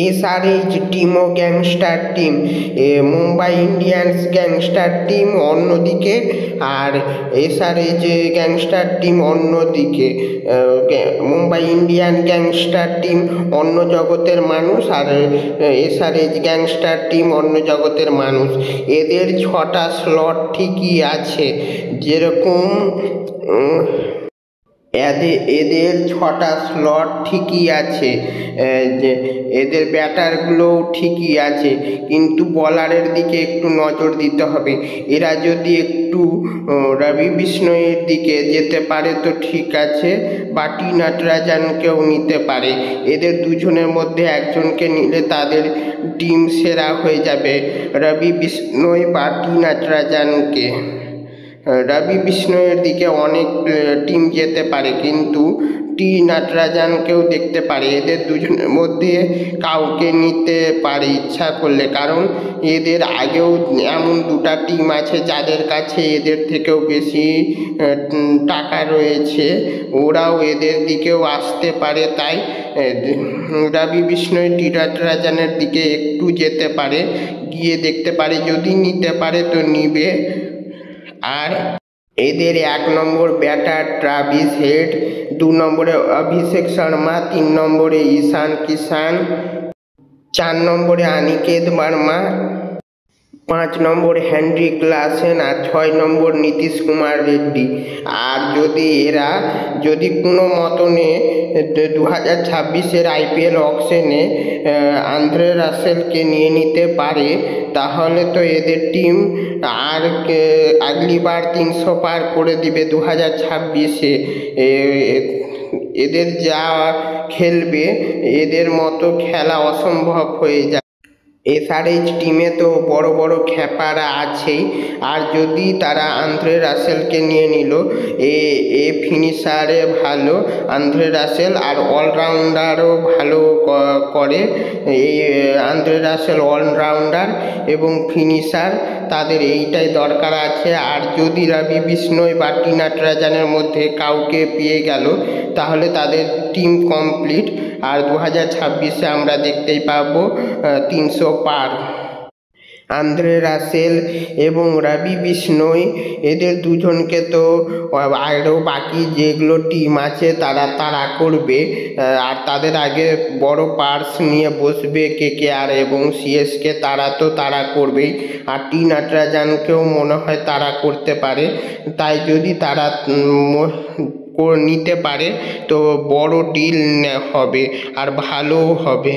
SRH টিমও gangster team, Mumbai Indians gangster team অন্যদিকে, আর এসআরএইচ গ্যাংস্টার টিম অন্যদিকে। মুম্বাই ইন্ডিয়ান গ্যাংস্টার টিম অন্য জগতের মানুষ, আর এসআরএইচ গ্যাংস্টার টিম অন্য জগতের মানুষ। এদের 6টা স্লট ঠিকই আছে, যেরকম এদের 6টা স্লট ঠিকই আছে, যে এদের ব্যাটারগুলোও ঠিকই আছে, কিন্তু বলারের দিকে একটু নজর দিতে হবে। এরা যদি একটু রবি বিষ্ণয়ের দিকে যেতে পারে তো ঠিক আছে, বা টি নটরাজনকেও নিতে পারে। এদের দুজনের মধ্যে একজনকে নিলে তাদের টিম সেরা হয়ে যাবে, রবি বিষ্ণয় বা টি নটরাজনকে। রবি বিষ্ণয়ের দিকে অনেক টিম যেতে পারে, কিন্তু টি নটরাজনকেও দেখতে পারে। এদের দুজনের মধ্যে কাউকে নিতে পারে ইচ্ছা করলে, কারণ এদের আগেও এমন 2টা টিম আছে যাদের কাছে এদের থেকেও বেশি টাকা রয়েছে, ওরাও এদের দিকেও আসতে পারে। তাই রবি বিষ্ণয় টি নটরাজনের দিকে একটু যেতে পারে, গিয়ে দেখতে পারে, যদি নিতে পারে তো নিবে। আর এদের 1 নম্বর ব্যাটার ট্রাভিস হেড, 2 নম্বরে অভিষেক শর্মা, 3 নম্বরে ঈশান কিষান, 4 নম্বরে অনিকেত বার্মা, 5 নম্বর হেনরিক ক্লাসেন, আর 6 নম্বর নীতিশ কুমার রেড্ডি। আর এরা যদি কোনো মতনে 2026-এর আইপিএল অকশনে আন্দ্রে রাসেলকে নিয়ে নিতে পারে, তাহলে তো এদের টিম আর আগলিবার 300 পার করে দিবে 2026-এ। এদের যা খেলবে, এদের মতো খেলা অসম্ভব হয়ে যায়। এসআরএইচ টিমে তো বড় বড় খ্যাপারা আছেই, আর যদি তারা আন্দ্রে রাসেলকে নিয়ে নিল, এ ফিনিশারে ভালো আন্দ্রে রাসেল, আর অলরাউন্ডারও ভালো করে। এই আন্দ্রে রাসেল অলরাউন্ডার এবং ফিনিশার, তাদের এইটাই দরকার আছে। আর যদি রবি বিষ্ণয় বা টি নটরাজনের মধ্যে কাউকে পেয়ে গেল, তাহলে তাদের টিম কমপ্লিট। আর 2026-এ আমরা দেখতেই পাবো 300 পার। আন্দ্রে রাসেল এবং রবি বিষ্ণয়, এদের দুজনকে তো আরও বাকি যেগুলো টিম আছে তারা করবে, আর তাদের আগে বড় পার্স নিয়ে বসবে কেকেআর এবং সিএসকে, তারা করবেই। আর টি নটরাজনকেও মনে হয় তারা করতে পারে। তাই যদি তারা নিতে পারে তো বড় ডিল হবে আর ভালোও হবে।